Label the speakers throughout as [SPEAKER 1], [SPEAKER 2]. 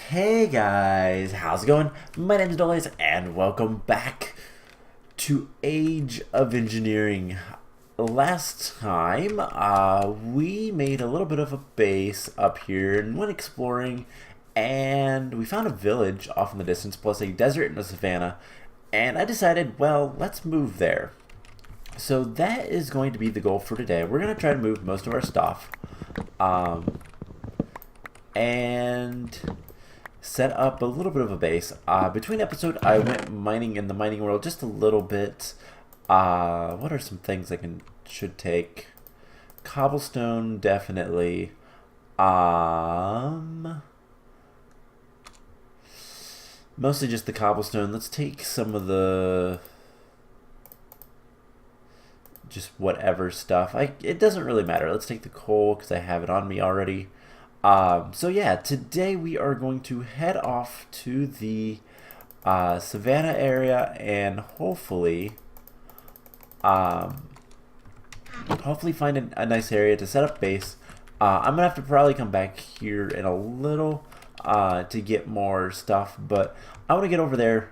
[SPEAKER 1] Hey guys, how's it going? My name is Dolays and welcome back to Age of Engineering. Last time, we made a little bit of a base up here and went exploring, and we found a village off in the distance, plus a desert and a savanna, and I decided, well, let's move there. So that is going to be the goal for today. We're going to try to move most of our stuff, and set up a little bit of a base. Between episodes, I went mining in the mining world just a little bit. What are some things I should take? Cobblestone, definitely. Mostly just the cobblestone. Let's take some of the just whatever stuff. It doesn't really matter. Let's take the coal because I have it on me already. So yeah, today we are going to head off to the savannah area and hopefully find a nice area to set up base. I'm gonna have to probably come back here in a little to get more stuff, but I want to get over there.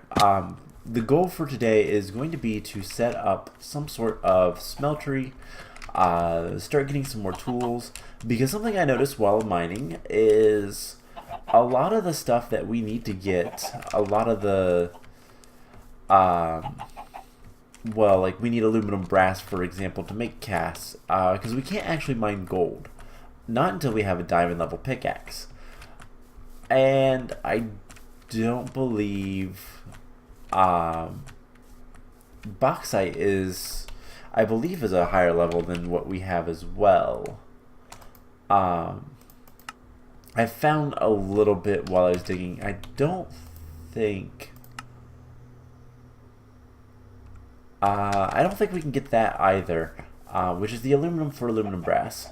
[SPEAKER 1] The goal for today is going to be to set up some sort of smeltery, start getting some more tools, because something I noticed while mining is a lot of the stuff that we need to get, a lot of the well, like we need aluminum brass, for example, to make casts, because we can't actually mine gold, not until we have a diamond level pickaxe. And I don't believe bauxite is, I believe, is a higher level than what we have as well. I found a little bit while I was digging. I don't think we can get that either, which is the aluminum for aluminum brass.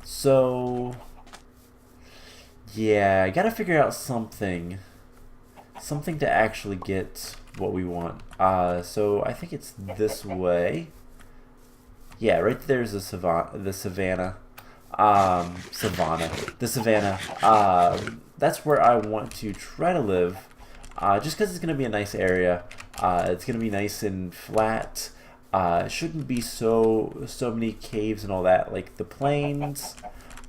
[SPEAKER 1] So yeah, I gotta figure out something to actually get what we want. So I think it's this way. Yeah, right there's the savannah. That's where I want to try to live, just because it's going to be a nice area. It's going to be nice and flat. It shouldn't be so many caves and all that like the plains,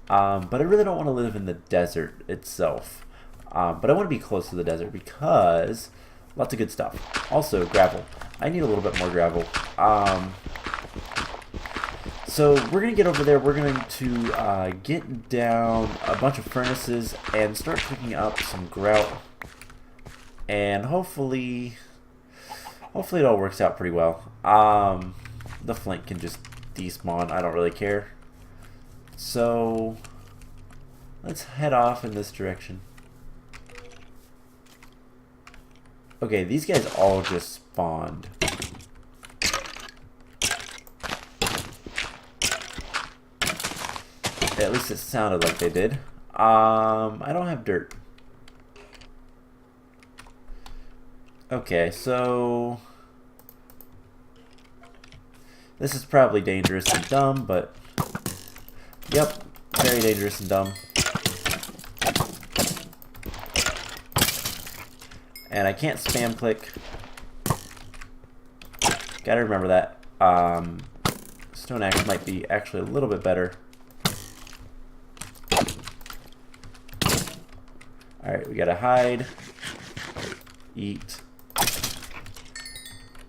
[SPEAKER 1] but I really don't want to live in the desert itself. But I want to be close to the desert because lots of good stuff. Also, gravel. I need a little bit more gravel. So we're going to get over there. We're going to get down a bunch of furnaces and start cooking up some grout. And hopefully it all works out pretty well. The flint can just despawn. I don't really care. So let's head off in this direction. Okay, these guys all just spawned. At least it sounded like they did. I don't have dirt. Okay, so this is probably dangerous and dumb, but yep, very dangerous and dumb. And I can't spam click. Gotta remember that. Stone axe might be actually a little bit better. Alright, we gotta hide. Eat.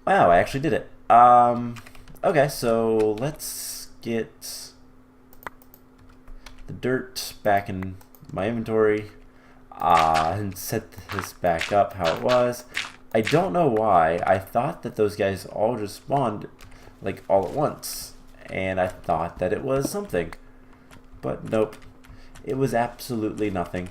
[SPEAKER 1] Wow, I actually did it. Okay, so let's get the dirt back in my inventory and set this back up how it was. I don't know why. I thought that those guys all just spawned like all at once, and I thought that it was something. But nope. It was absolutely nothing.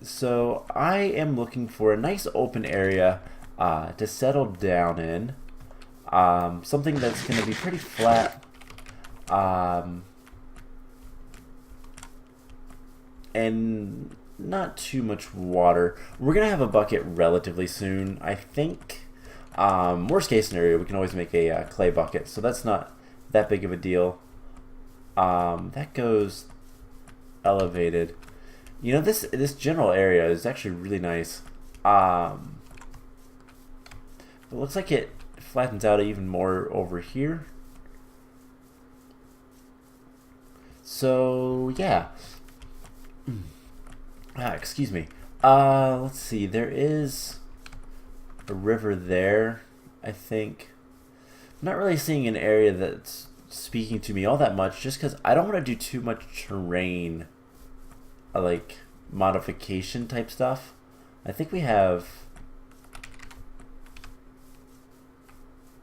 [SPEAKER 1] So I am looking for a nice open area to settle down in. Something that's going to be pretty flat. And not too much water. We're going to have a bucket relatively soon, I think. Worst case scenario, we can always make a clay bucket, so that's not that big of a deal. That goes elevated. You know, this general area is actually really nice. It looks like it flattens out even more over here. So yeah. Excuse me. Let's see. There is a river there, I think. I'm not really seeing an area that's speaking to me all that much, just because I don't want to do too much terrain, like modification type stuff. I think we have.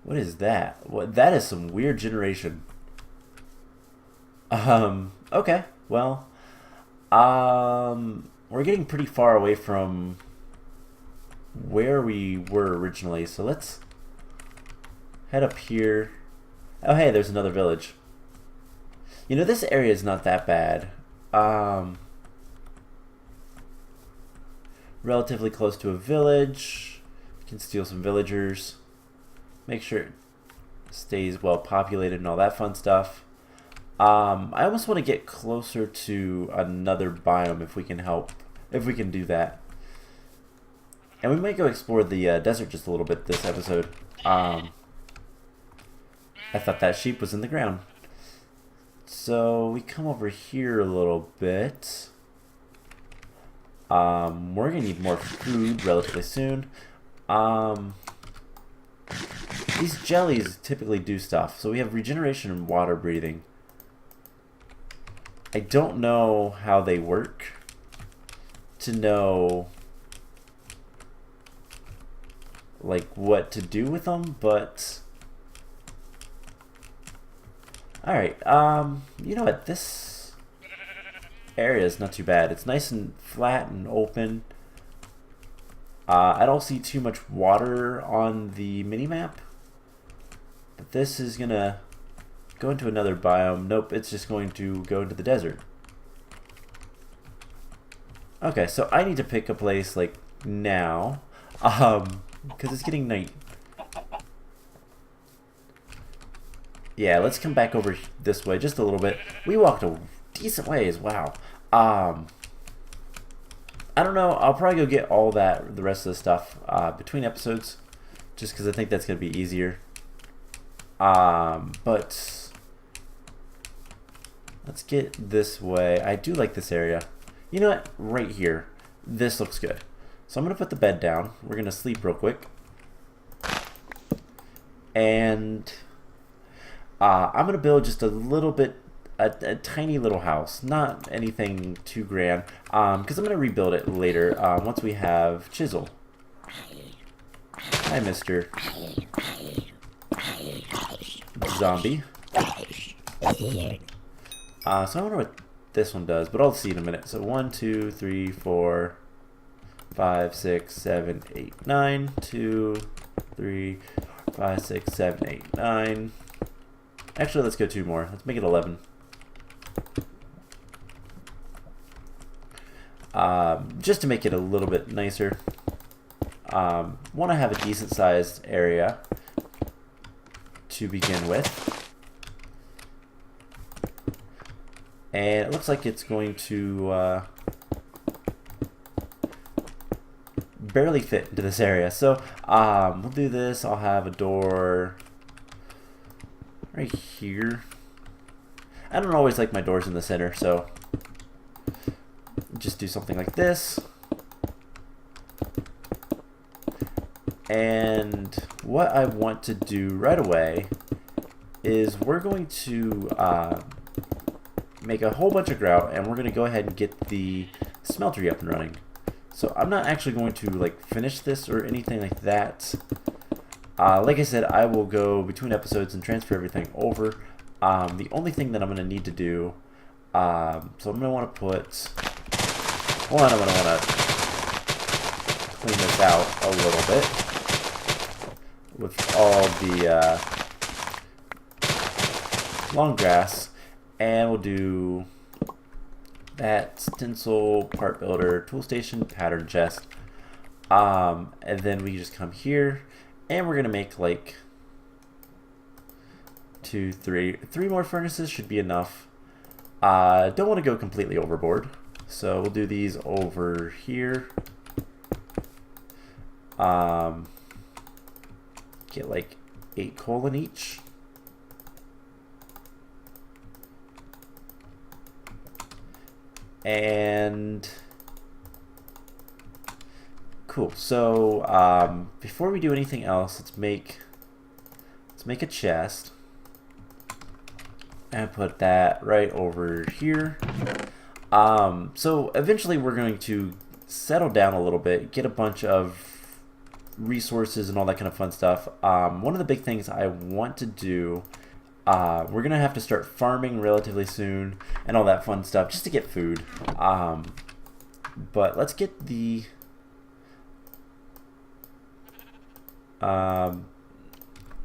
[SPEAKER 1] What is that? What? That is some weird generation. Okay. Well, we're getting pretty far away from where we were originally, so let's head up here. Oh, hey, there's another village. You know, this area is not that bad. Relatively close to a village. You can steal some villagers. Make sure it stays well populated and all that fun stuff. I almost want to get closer to another biome if we can do that. And we might go explore the desert just a little bit this episode. I thought that sheep was in the ground. So we come over here a little bit. We're going to need more food relatively soon. These jellies typically do stuff. So we have regeneration and water breathing. I don't know how they work to know like what to do with them, but alright, you know what, this area is not too bad. It's nice and flat and open. I don't see too much water on the mini-map, but this is gonna go into another biome. Nope, it's just going to go into the desert. Okay, so I need to pick a place like now, because it's getting night. Yeah, let's come back over this way just a little bit. We walked a decent ways, wow. I don't know, I'll probably go get all the rest of the stuff between episodes, just because I think that's going to be easier. But let's get this way. I do like this area. You know what? Right here. This looks good. So I'm going to put the bed down. We're going to sleep real quick. And I'm going to build just a little bit, a tiny little house. Not anything too grand. Because I'm going to rebuild it later once we have chisel. Hi, Mr. Zombie. So I wonder what this one does, but I'll see in a minute. So 1, 2, 3, 4, 5, 6, 7, 8, 9. 2, 3, 5, 6, 7, 8, 9. Actually, let's go 2 more. Let's make it 11. Just to make it a little bit nicer. Want to have a decent sized area to begin with. And it looks like it's going to barely fit into this area. So we'll do this. I'll have a door right here. I don't always like my doors in the center, so just do something like this. And what I want to do right away is we're going to make a whole bunch of grout, and we're going to go ahead and get the smeltery up and running. So I'm not actually going to like finish this or anything like that. Like I said, I will go between episodes and transfer everything over. The only thing that I'm going to need to do, so I'm going to want to put, one, I'm going to want to clean this out a little bit with all the long grass, and we'll do that stencil, part builder, tool station, pattern chest, and then we just come here and we're gonna make like 2, 3 more furnaces should be enough. Don't want to go completely overboard, so we'll do these over here. Get like 8 coal in each. And cool. So before we do anything else, let's make a chest and put that right over here. So eventually we're going to settle down a little bit, get a bunch of resources and all that kind of fun stuff. One of the big things I want to do, we're gonna have to start farming relatively soon and all that fun stuff just to get food. But let's get the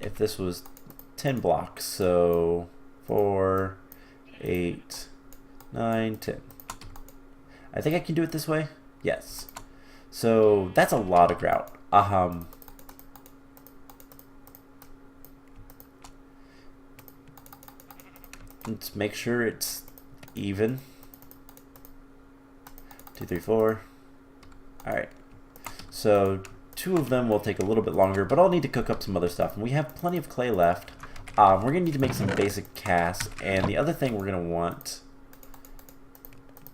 [SPEAKER 1] if this was 10 blocks, so 4, 8, 9, 10. I think I can do it this way. Yes. So that's a lot of grout. Let's make sure it's even. 2, 3, 4. Alright. So 2 of them will take a little bit longer, but I'll need to cook up some other stuff. And we have plenty of clay left. We're going to need to make some basic casts. And the other thing we're going to want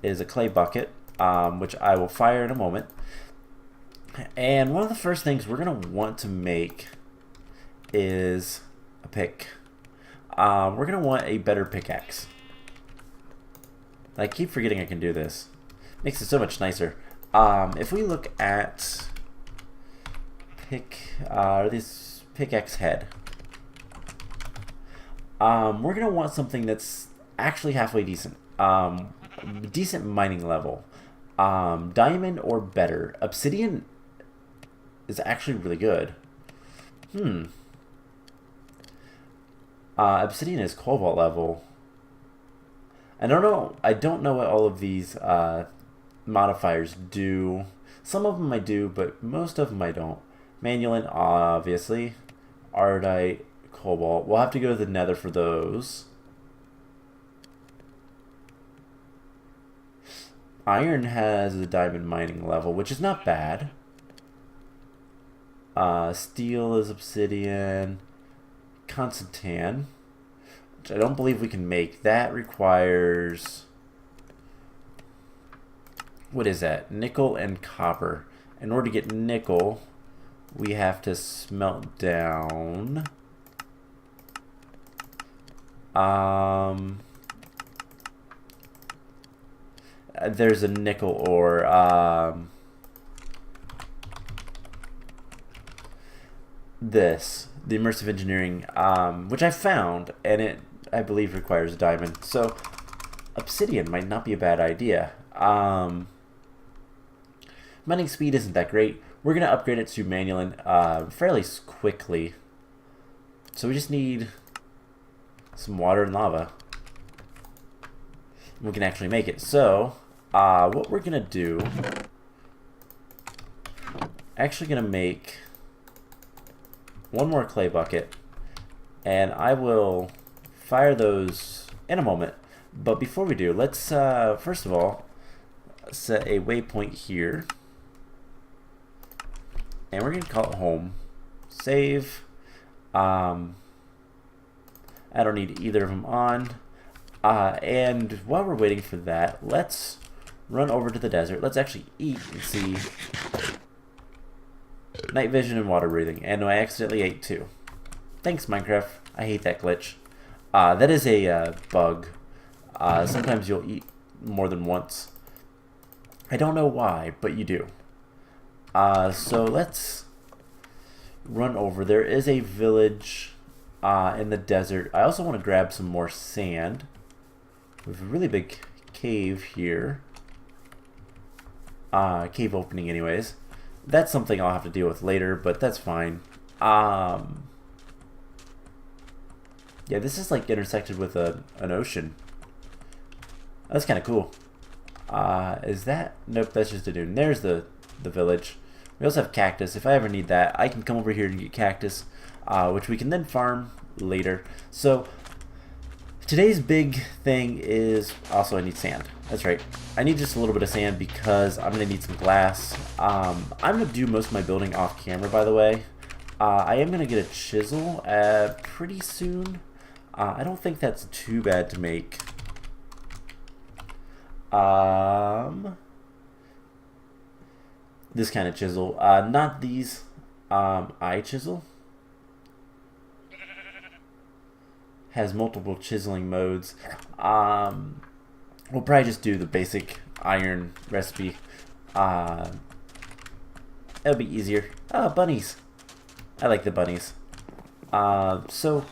[SPEAKER 1] is a clay bucket, which I will fire in a moment. And one of the first things we're going to want to make is a pick. We're going to want a better pickaxe. I keep forgetting I can do this. Makes it so much nicer. If we look at this pickaxe head, we're going to want something that's actually halfway decent. Decent mining level. Diamond or better. Obsidian is actually really good. Obsidian is cobalt level. I don't know what all of these modifiers do. Some of them I do, but most of them I don't. Manulin, obviously. Ardite, cobalt. We'll have to go to the nether for those. Iron has a diamond mining level, which is not bad. Steel is obsidian. Constantan, which I don't believe we can make. That requires... what is that? Nickel and copper. In order to get nickel, we have to smelt down... there's a nickel ore. The immersive engineering, which I found, and it, I believe, requires a diamond. So obsidian might not be a bad idea. Mining speed isn't that great. We're going to upgrade it to Manulin fairly quickly. So we just need some water and lava. We can actually make it. So what we're going to do, actually going to make one more clay bucket, and I will fire those in a moment. But before we do, let's first of all set a waypoint here, and we're going to call it home. Save. I don't need either of them on. And while we're waiting for that, let's run over to the desert. Let's actually eat and see. Night vision and water breathing. And I accidentally ate 2. Thanks, Minecraft. I hate that glitch. That is a bug. Sometimes you'll eat more than once. I don't know why, but you do. So let's run over. There is a village in the desert. I also want to grab some more sand. We have a really big cave here. Cave opening anyways. That's something I'll have to deal with later, but that's fine. Yeah, this is like intersected with an ocean. That's kind of cool. Is that? Nope, that's just a dune. There's the village. We also have cactus. If I ever need that, I can come over here and get cactus, which we can then farm later. So Today's big thing is also I need sand. That's right. I need just a little bit of sand because I'm going to need some glass. I'm going to do most of my building off camera, by the way. I am going to get a chisel pretty soon. I don't think that's too bad to make. This kind of chisel. Not these eye chisel. Has multiple chiseling modes. We'll probably just do the basic iron recipe. It'll be easier. Oh, bunnies. I like the bunnies. So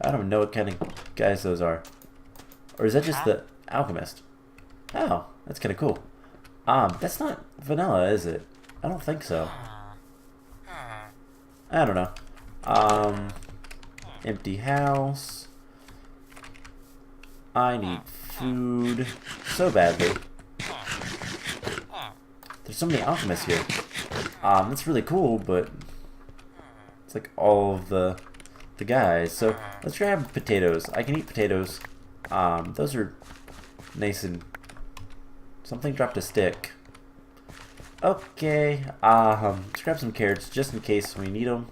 [SPEAKER 1] I don't know what kind of guys those are. Or is that just the alchemist? Oh, that's kind of cool. That's not vanilla, is it? I don't think so. I don't know. Empty house. I need food so badly. There's so many alchemists here. That's really cool, but it's like all of the guys. So let's grab potatoes. I can eat potatoes. Those are nice and... Something dropped a stick. Okay. Let's grab some carrots just in case we need them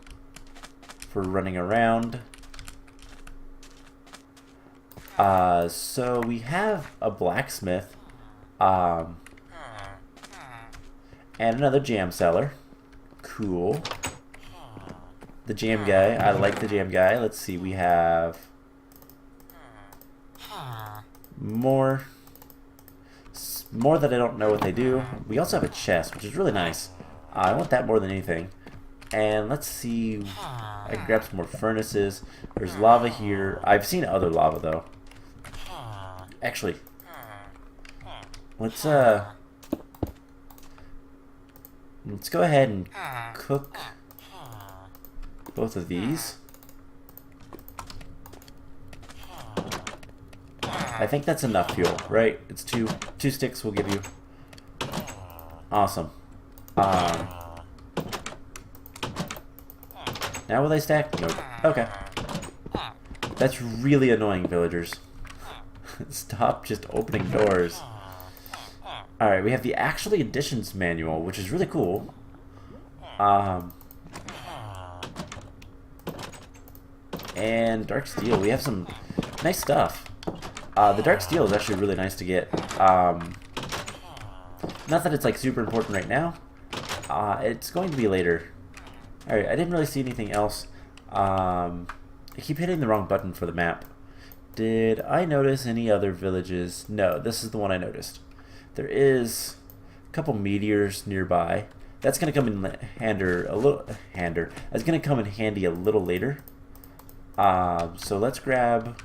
[SPEAKER 1] for running around. So we have a blacksmith, and another jam seller. Cool. The jam guy. I like the jam guy. Let's see. We have more that I don't know what they do. We also have a chest, which is really nice. I want that more than anything. And let's see. I can grab some more furnaces. There's lava here. I've seen other lava though. Actually, let's go ahead and cook both of these. I think that's enough fuel, right? It's two sticks will give you. Awesome. Now will they stack? Nope. Okay. That's really annoying, villagers. Stop just opening doors. Alright, we have the actually additions manual, which is really cool. And dark steel. We have some nice stuff. The dark steel is actually really nice to get. Not that it's like super important right now. It's going to be later. Alright, I didn't really see anything else. I keep hitting the wrong button for the map. Did I notice any other villages? No, this is the one I noticed. There is a couple meteors nearby. That's going to come in That's going to come in handy a little later. So let's grab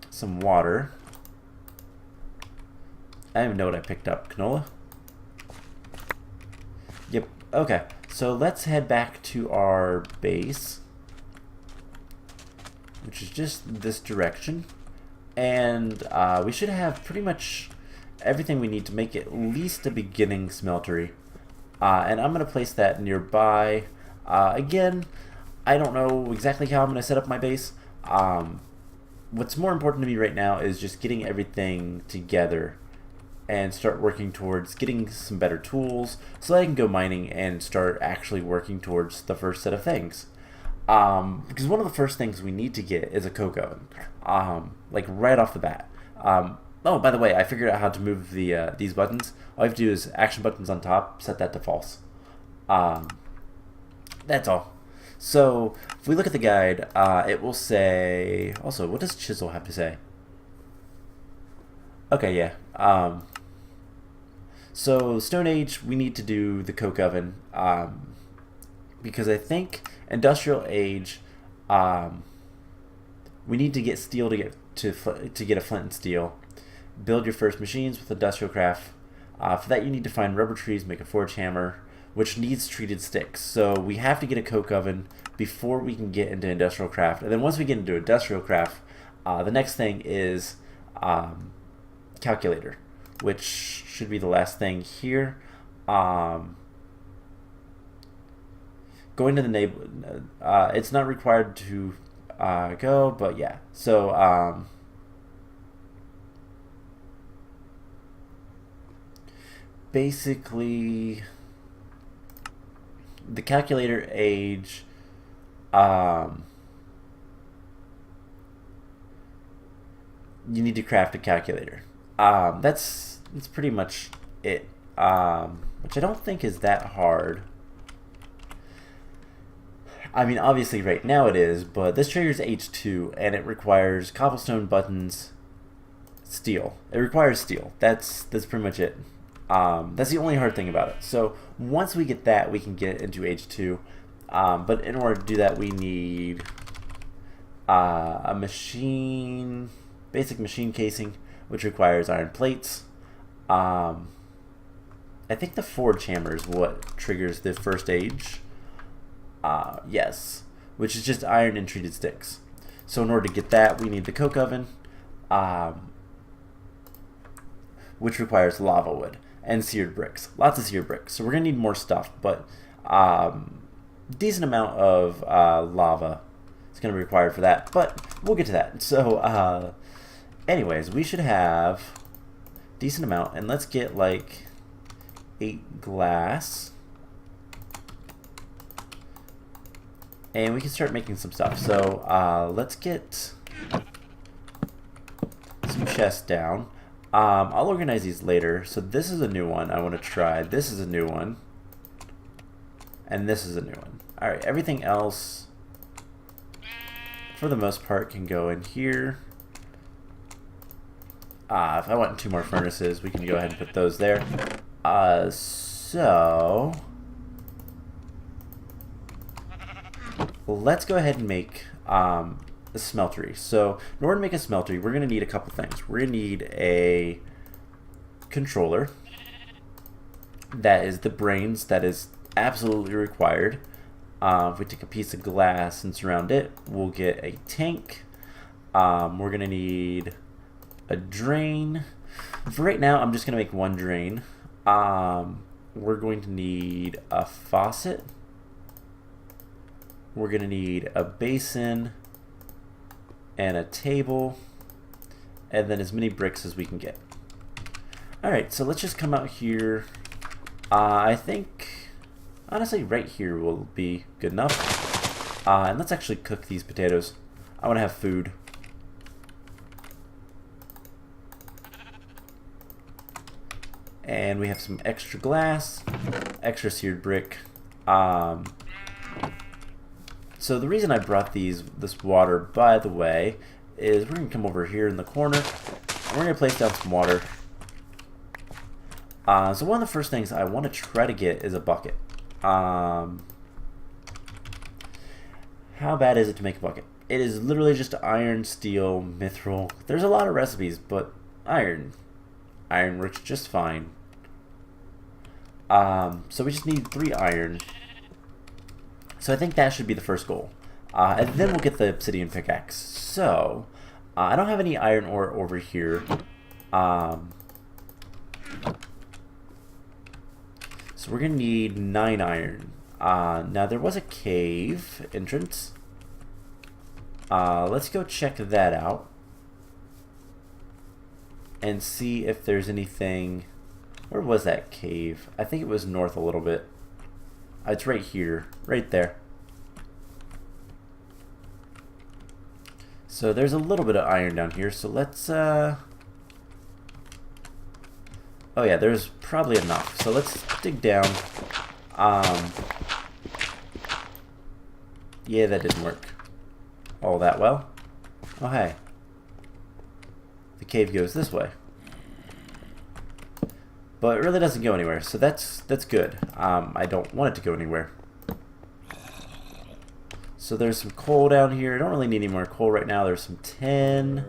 [SPEAKER 1] some water. I don't even know what I picked up. Canola? Yep. Okay. So let's head back to our base, which is just this direction, and we should have pretty much everything we need to make at least a beginning smeltery. And I'm going to place that nearby. Again, I don't know exactly how I'm going to set up my base. What's more important to me right now is just getting everything together and start working towards getting some better tools so that I can go mining and start actually working towards the first set of things. Because one of the first things we need to get is a coke oven, like right off the bat. Oh, by the way, I figured out how to move the these buttons. All you have to do is action buttons on top, set that to false. That's all. So if we look at the guide, it will say. Also, what does chisel have to say? Okay, yeah. So Stone Age, we need to do the coke oven, because I think Industrial Age, we need to get steel to get a flint and steel. Build your first machines with industrial craft. For that, you need to find rubber trees, make a forge hammer, which needs treated sticks. So we have to get a coke oven before we can get into industrial craft. And then once we get into industrial craft, the next thing is calculator, which should be the last thing here. Going to the neighbor, it's not required to go, but yeah. So basically, the calculator age. You need to craft a calculator. That's pretty much it. Which I don't think is that hard. I mean, obviously right now it is, but this triggers H2 and it requires cobblestone, buttons, steel. It requires steel. That's pretty much it. That's the only hard thing about it. So once we get that, we can get into H2. But in order to do that, we need a machine, basic machine casing, which requires iron plates. I think the forge hammer is what triggers the first age. Yes, which is just iron and treated sticks. So in order to get that, we need the coke oven, which requires lava wood and seared bricks. Lots of seared bricks. So we're going to need more stuff, but decent amount of lava is going to be required for that, but we'll get to that. So anyways, we should have decent amount, and let's get like 8 glass. And we can start making some stuff. So let's get some chests down. I'll organize these later. So this is a new one I want to try. This is a new one. And this is a new one. Alright, everything else, for the most part, can go in here. If I want 2 more furnaces, we can go ahead and put those there. So let's go ahead and make a smeltery. So in order to make a smeltery, we're going to need a couple things. We're going to need a controller. That is the brains. That is absolutely required. If we take a piece of glass and surround it, we'll get a tank. We're going to need a drain. For right now, I'm just going to make 1 drain. We're going to need a faucet. We're going to need a basin and a table, and then as many bricks as we can get. Alright, so let's just come out here. I think, honestly, right here will be good enough. And let's actually cook these potatoes. I want to have food. And we have some extra glass, extra seared brick. So the reason I brought this water, by the way, is we're going to come over here in the corner, and we're going to place down some water. So one of the first things I want to try to get is a bucket. How bad is it to make a bucket? It is literally just iron, steel, mithril. There's a lot of recipes, but iron works just fine. So we just need 3 iron. So I think that should be the first goal. And then we'll get the obsidian pickaxe. So, I don't have any iron ore over here. So we're going to need 9 iron. Now there was a cave entrance. Let's go check that out. And see if there's anything. Where was that cave? I think it was north a little bit. It's right here, right there. So there's a little bit of iron down here, so let's oh yeah, there's probably enough. So let's dig down. Yeah, that didn't work all that well. Oh hey. The cave goes this way. But it really doesn't go anywhere, so that's good. I don't want it to go anywhere. So there's some coal down here. I don't really need any more coal right now. There's some tin,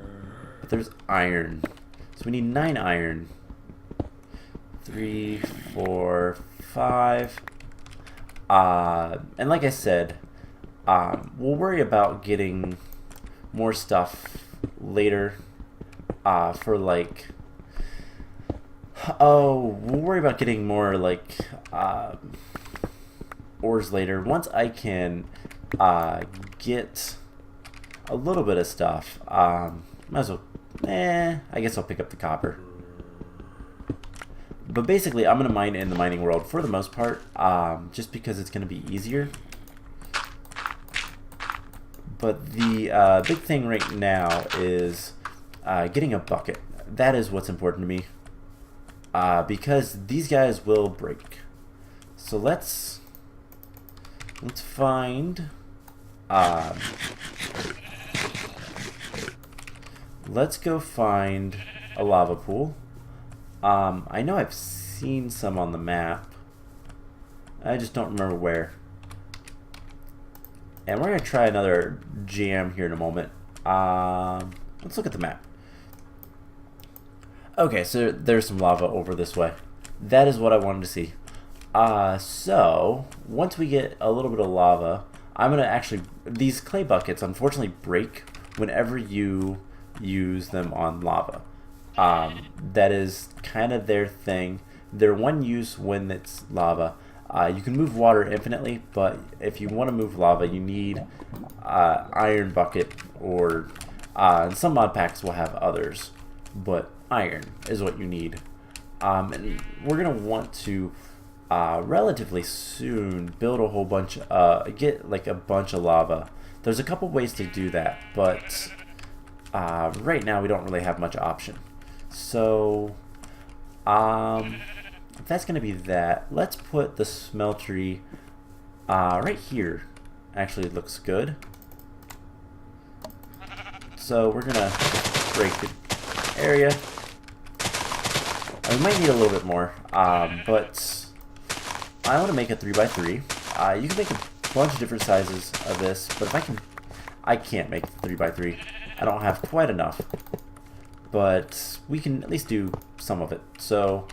[SPEAKER 1] but there's iron. So we need 9 iron. 3, 4, 5. And like I said, we'll worry about getting more stuff later. For like, we'll worry about getting more like ores later. Once I can get a little bit of stuff. Might as well, I guess I'll pick up the copper. But basically, I'm going to mine in the mining world for the most part, just because it's going to be easier. But the big thing right now is getting a bucket. That is what's important to me, because these guys will break. So let's find. Let's go find a lava pool. I know I've seen some on the map. I just don't remember where. And we're going to try another jam here in a moment. Let's look at the map. Okay, so there's some lava over this way. That is what I wanted to see. So, once we get a little bit of lava, I'm going to actually... These clay buckets, unfortunately, break whenever you use them on lava. That is kind of their thing. They're one use when it's lava. You can move water infinitely, but if you want to move lava, you need iron bucket, or some mod packs will have others, but iron is what you need. And we're gonna want to relatively soon build a whole bunch, get like a bunch of lava. There's a couple ways to do that, but right now we don't really have much option. So, if that's going to be that, let's put the smeltery right here. Actually, it looks good. So we're going to break the area. We might need a little bit more, but I want to make a 3x3. You can make a bunch of different sizes of this, but if I can't make 3x3. I don't have quite enough, but we can at least do some of it. So,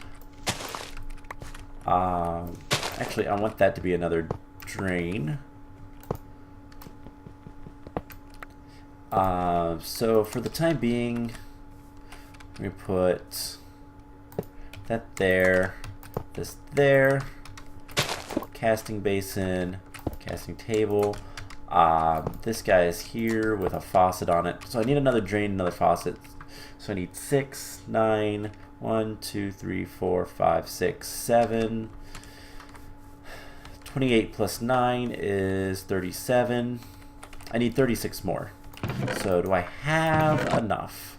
[SPEAKER 1] actually, I want that to be another drain. So for the time being, we put that there, this there, casting basin, casting table. This guy is here with a faucet on it. So I need another drain, another faucet. So I need 6, 9, 1, 2, 3, 4, 5, 6, 7. 28 plus 9 is 37. I need 36 more. So do I have enough?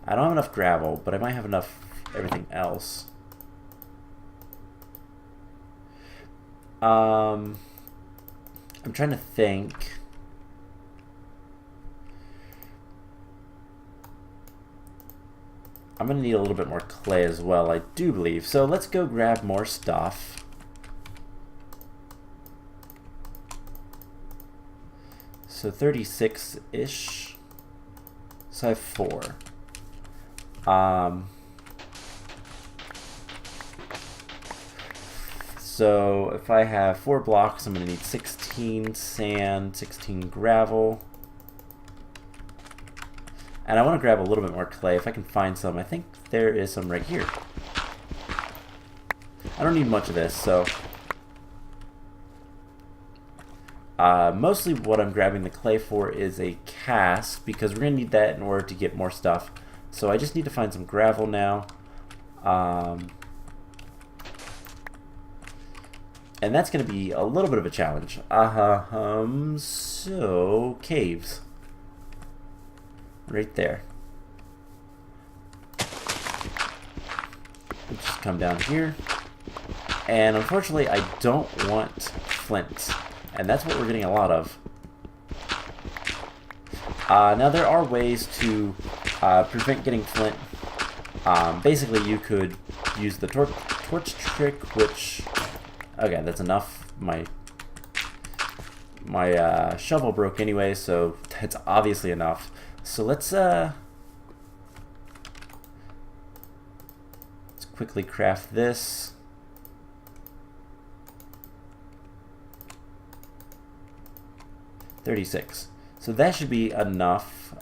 [SPEAKER 1] I don't have enough gravel, but I might have enough everything else. I'm trying to think. I'm gonna need a little bit more clay as well, I do believe. So let's go grab more stuff. So 36-ish. So I have 4. So if I have 4 blocks, I'm going to need 16 sand, 16 gravel. And I want to grab a little bit more clay if I can find some. I think there is some right here. I don't need much of this, so... mostly what I'm grabbing the clay for is a cask, because we're going to need that in order to get more stuff. So I just need to find some gravel now. And that's going to be a little bit of a challenge. So, caves. Right there. Let's just come down here. And unfortunately, I don't want flint. And that's what we're getting a lot of. Now, there are ways to prevent getting flint. Basically, you could use the torch trick, which... Okay, that's enough. My shovel broke anyway, so that's obviously enough. So let's quickly craft this. $36. So that should be enough.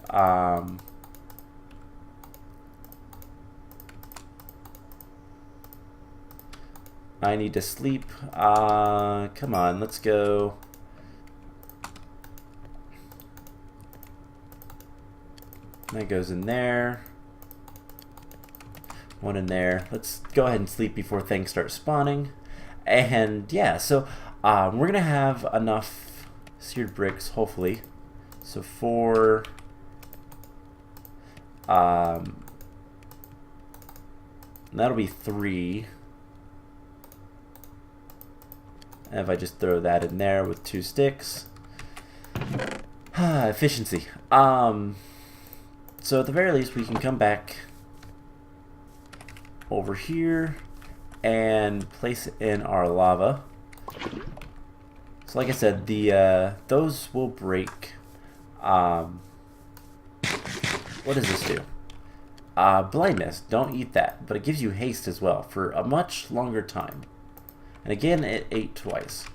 [SPEAKER 1] I need to sleep. Come on, let's go. That goes in there. One in there. Let's go ahead and sleep before things start spawning. And yeah, so we're going to have enough seared bricks, hopefully. So 4... that'll be 3. And if I just throw that in there with 2 sticks. Efficiency. So at the very least, we can come back over here and place it in our lava. So like I said, those will break. What does this do? Blindness. Don't eat that, but it gives you haste as well for a much longer time. And again, it ate twice.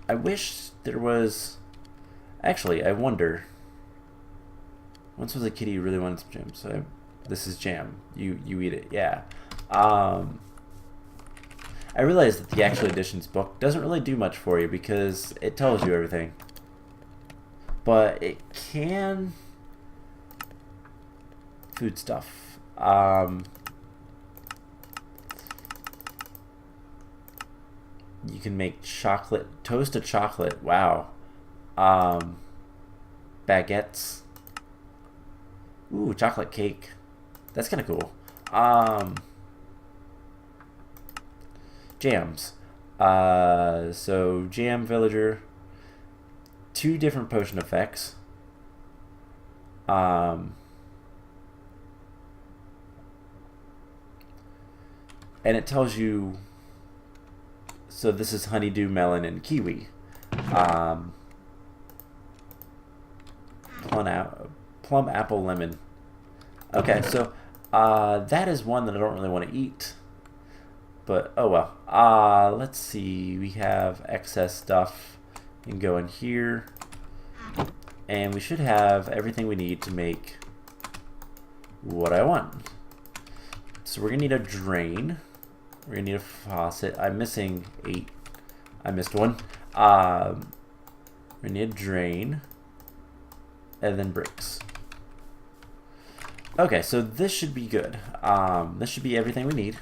[SPEAKER 1] I wish there was... Actually, I wonder... Once was a kitty who really wanted some jam, so this is jam. You eat it, yeah. I realized that the Actual Editions book doesn't really do much for you because it tells you everything. But it can... Food stuff. You can make chocolate, toasted chocolate. Wow. Baguettes. Ooh, chocolate cake. That's kind of cool. Jams. So jam villager. 2 different potion effects. And it tells you. So this is honeydew, melon, and kiwi. Plum, apple, lemon. Okay, so that is one that I don't really want to eat. But, oh well. Let's see. We have excess stuff. You can go in here. And we should have everything we need to make what I want. So we're going to need a drain. We're going to need a faucet. I'm missing 8. I missed 1. We're going to need a drain. And then bricks. Okay, so this should be good. This should be everything we need.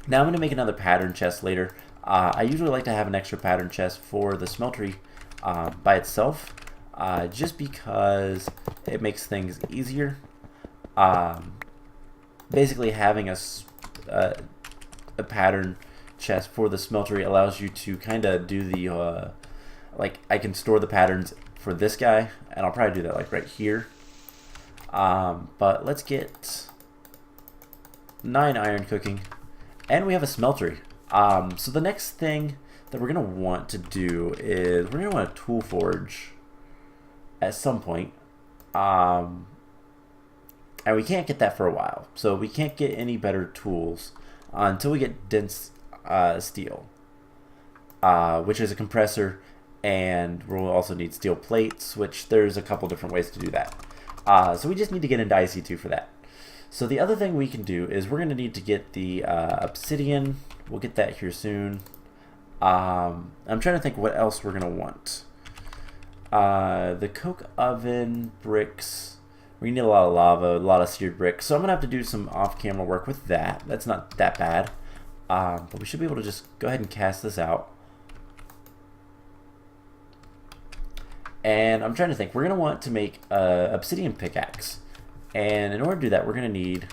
[SPEAKER 1] Now I'm going to make another pattern chest later. I usually like to have an extra pattern chest for the smeltery by itself. Just because it makes things easier. Basically having a pattern chest for the smeltery allows you to kind of do the like I can store the patterns for this guy, and I'll probably do that like right here. But let's get 9 iron cooking, and we have a smeltery. So the next thing that we're gonna want to do is we're gonna want a tool forge at some point. And we can't get that for a while, so we can't get any better tools until we get dense steel, which is a compressor, and we'll also need steel plates, which there's a couple different ways to do that. So we just need to get into IC2 for that. So the other thing we can do is we're going to need to get the obsidian. We'll get that here soon. I'm trying to think what else we're going to want. The coke oven, bricks. We need a lot of lava, a lot of seared bricks. So I'm going to have to do some off-camera work with that. That's not that bad. But we should be able to just go ahead and cast this out. And I'm trying to think. We're going to want to make an obsidian pickaxe. And in order to do that, we're going to need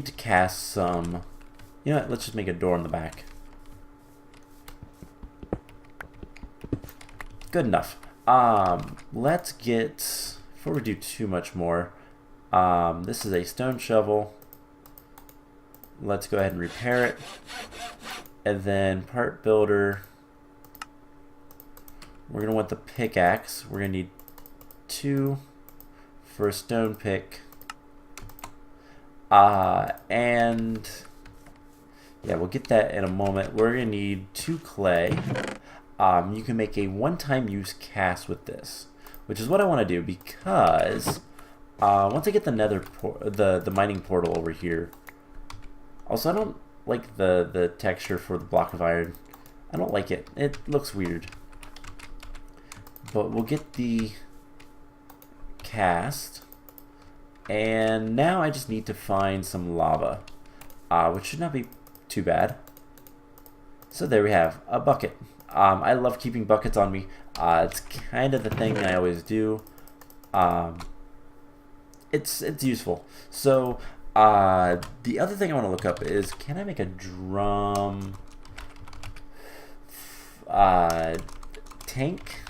[SPEAKER 1] to cast some... You know what? Let's just make a door in the back. Good enough. Let's get... Before we do too much more, this is a stone shovel. Let's go ahead and repair it. And then part builder. We're going to want the pickaxe. We're going to need 2 for a stone pick. And yeah, we'll get that in a moment. We're going to need 2 clay. You can make a one-time use cast with this, which is what I want to do because once I get the mining portal over here. Also, I don't like the texture for the block of iron. I don't like it. It looks weird. But we'll get the cast. And now I just need to find some lava, which should not be too bad. So there we have a bucket. I love keeping buckets on me. It's kind of the thing I always do. It's useful. So the other thing I want to look up is, can I make a drum tank?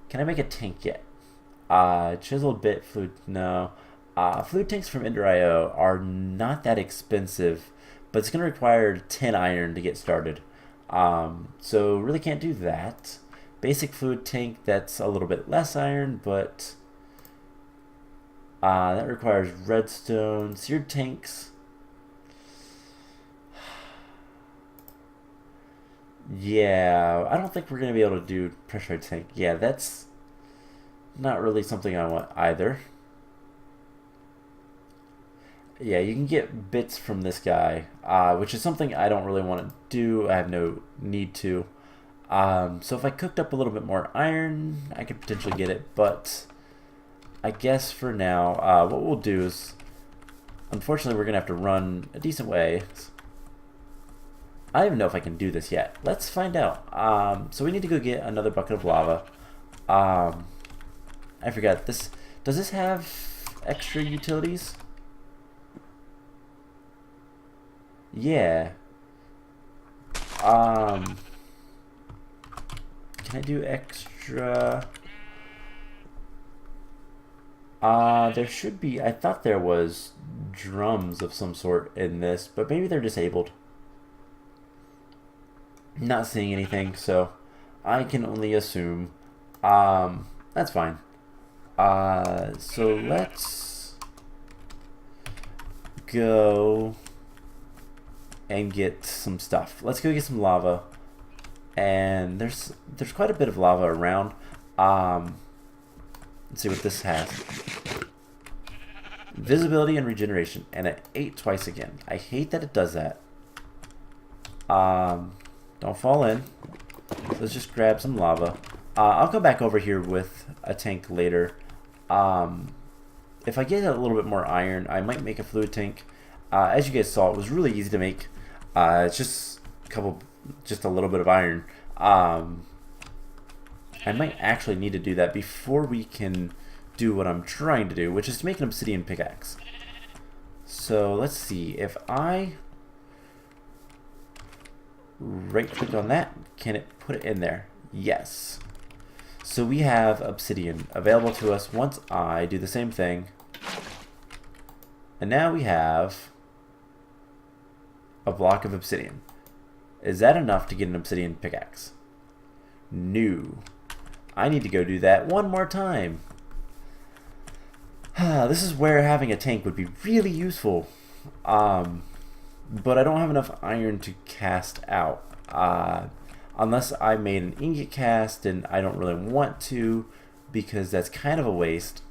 [SPEAKER 1] Can I make a tank yet? Chiseled bit fluid, no. Fluid tanks from Ender.io are not that expensive, but it's going to require 10 iron to get started. So really can't do that. Basic fluid tank, that's a little bit less iron, but that requires redstone. Seared tanks, yeah, I don't think we're going to be able to do pressurized tank. Yeah, that's not really something I want either. Yeah, you can get bits from this guy, which is something I don't really want to do. I have no need to. So if I cooked up a little bit more iron, I could potentially get it. But I guess for now, what we'll do is, unfortunately, we're going to have to run a decent way. I don't even know if I can do this yet. Let's find out. So we need to go get another bucket of lava. I forgot this. Does this have extra utilities? Yeah. Can I do extra? There should be. I thought there was drums of some sort in this, but maybe they're disabled. Not seeing anything, so I can only assume. That's fine. So let's go and get some stuff. Let's go get some lava. And there's quite a bit of lava around. Let's see what this has. Visibility and regeneration, and it ate twice again. I hate that it does that. Don't fall in. So let's just grab some lava. I'll come back over here with a tank later. If I get a little bit more iron, I might make a fluid tank. As you guys saw, it was really easy to make. It's just a little bit of iron. I might actually need to do that before we can do what I'm trying to do, which is to make an obsidian pickaxe. So let's see, if I right click on that, can it put it in there? Yes. So we have obsidian available to us once I do the same thing. And now we have a block of obsidian. Is that enough to get an obsidian pickaxe? No. I need to go do that one more time. This is where having a tank would be really useful. But I don't have enough iron to cast out. Unless I made an ingot cast, and I don't really want to, because that's kind of a waste.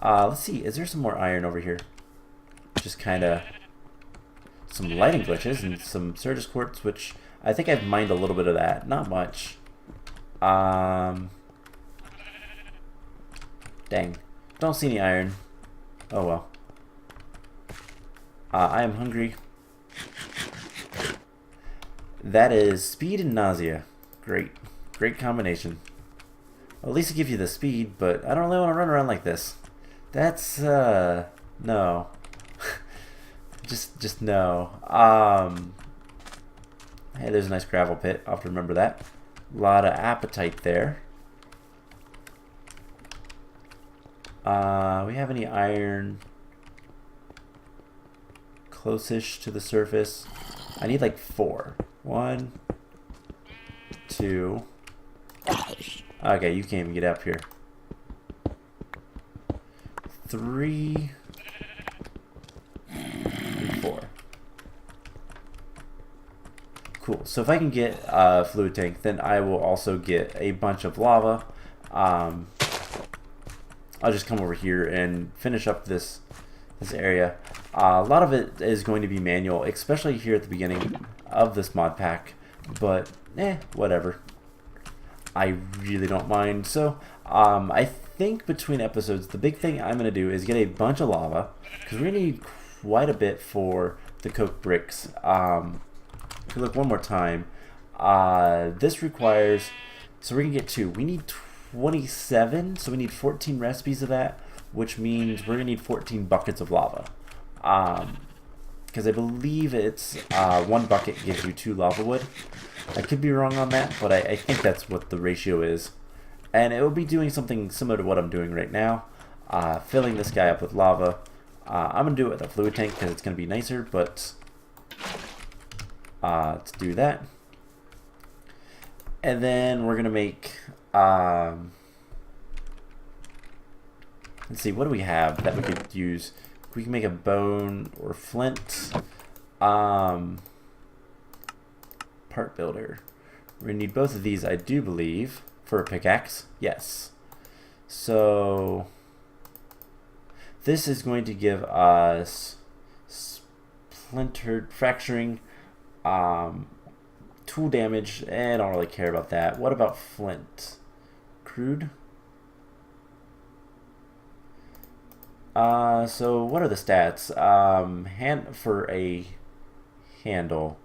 [SPEAKER 1] Let's see, is there some more iron over here? Just kind of some lighting glitches and some Certus quartz, which I think I've mined a little bit of that. Not much. Dang. Don't see any iron. Oh well. I am hungry. That is speed and nausea. Great. Great combination. Well, at least it gives you the speed, but I don't really want to run around like this. That's, no. just no. Hey, there's a nice gravel pit. I'll have to remember that. A lot of appetite there. We have any iron close-ish to the surface? I need like 4. 1, 2. Okay, you can't even get up here. 3, 4. Cool. So if I can get a fluid tank, then I will also get a bunch of lava. I'll just come over here and finish up this area. A lot of it is going to be manual, especially here at the beginning of this mod pack, but whatever. I really don't mind. So I think between episodes, the big thing I'm going to do is get a bunch of lava, because we're going to need quite a bit for the coke bricks. If you look one more time, this requires, so we're going to get 2. We need 27, so we need 14 recipes of that, which means we're going to need 14 buckets of lava. Because I believe it's 1 bucket gives you 2 lava wood. I could be wrong on that, but I think that's what the ratio is. And it will be doing something similar to what I'm doing right now, filling this guy up with lava. I'm going to do it with a fluid tank because it's going to be nicer, but let's do that. And then we're going to make, let's see, what do we have that we could use? We can make a bone or flint. Part builder. We're going to need both of these, I do believe, for a pickaxe. Yes. So this is going to give us splintered, fracturing, tool damage, and I don't really care about that. What about flint? Crude? So what are the stats? Hand for a handle.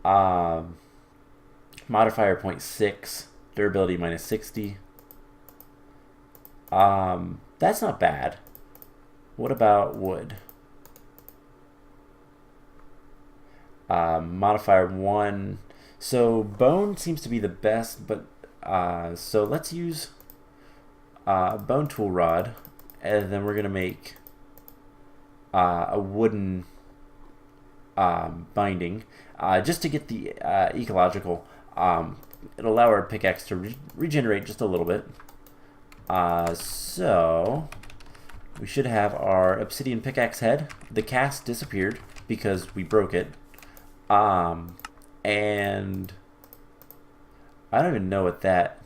[SPEAKER 1] Modifier 0.6, durability minus 60. That's not bad. What about wood? Modifier 1. So bone seems to be the best, but so let's use bone tool rod, and then we're gonna make a wooden binding just to get the ecological. It'll allow our pickaxe to regenerate just a little bit. So we should have our obsidian pickaxe head. The cast disappeared because we broke it. And I don't even know what that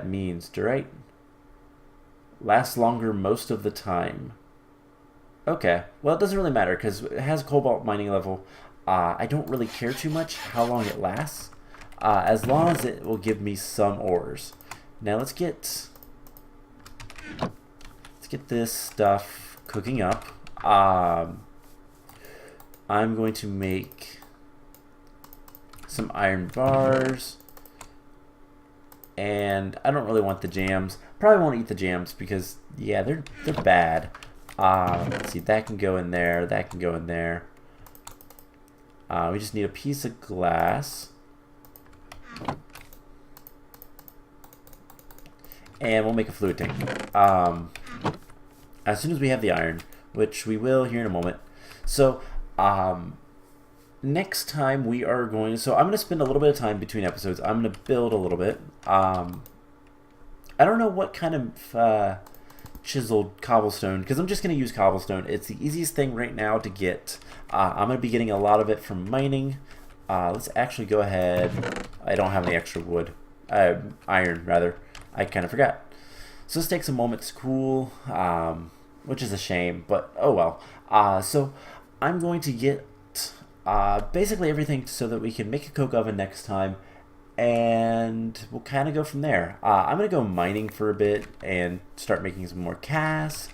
[SPEAKER 1] means. Right? Lasts longer most of the time. Okay. Well, it doesn't really matter because it has cobalt mining level. I don't really care too much how long it lasts, as long as it will give me some ores. Now let's get this stuff cooking up. I'm going to make some iron bars, and I don't really want the jams. Probably won't eat the jams because yeah, they're bad. Let's see, that can go in there. That can go in there. We just need a piece of glass. And we'll make a fluid tank. As soon as we have the iron, which we will here in a moment. So, next time we are going to... So I'm going to spend a little bit of time between episodes. I'm going to build a little bit. I don't know what kind of chiseled cobblestone, because I'm just going to use cobblestone. It's the easiest thing right now to get. I'm going to be getting a lot of it from mining. Let's actually go ahead. I don't have any extra wood. Iron, rather. I kind of forgot. So this takes a moment to cool, which is a shame, but oh well. So I'm going to get basically everything so that we can make a coke oven next time, and we'll kind of go from there. I'm going to go mining for a bit and start making some more casts,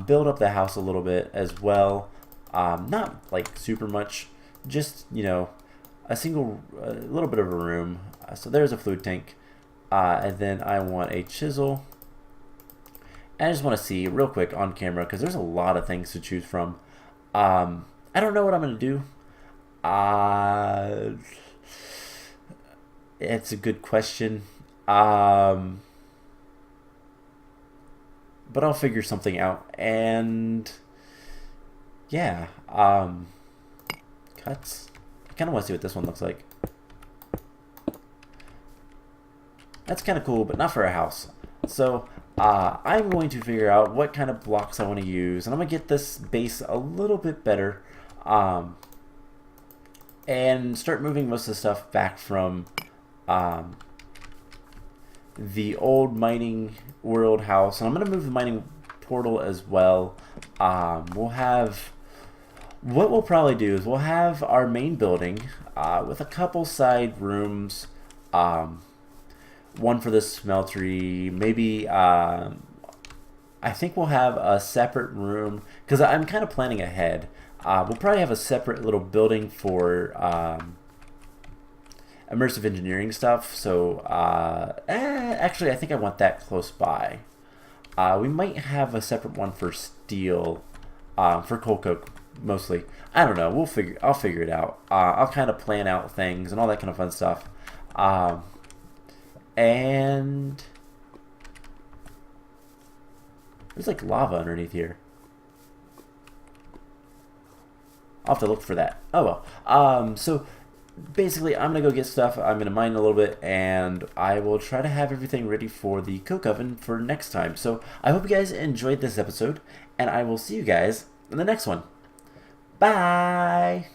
[SPEAKER 1] build up the house a little bit as well. Not like super much, just, you know, a little bit of a room. So there's a fluid tank, and then I want a chisel. And I just want to see real quick on camera, because there's a lot of things to choose from. I don't know what I'm going to do. It's a good question. But I'll figure something out. And yeah, cuts. I kind of want to see what this one looks like. That's kind of cool, but not for a house. So I'm going to figure out what kind of blocks I want to use, and I'm going to get this base a little bit better, and start moving most of the stuff back from the old mining world house. And I'm going to move the mining portal as well. We'll have... What we'll probably do is we'll have our main building with a couple side rooms. one for the smeltery. Maybe I think we'll have a separate room because I'm kind of planning ahead. We'll probably have a separate little building for immersive engineering stuff. So actually, I think I want that close by. We might have a separate one for steel, for coal coke mostly. I don't know. I'll figure it out. I'll kind of plan out things and all that kind of fun stuff. And there's like lava underneath here. I'll have to look for that. Oh well. So basically, I'm gonna go get stuff. I'm gonna mine a little bit, and I will try to have everything ready for the coke oven for next time. So I hope you guys enjoyed this episode, and I will see you guys in the next one. Bye!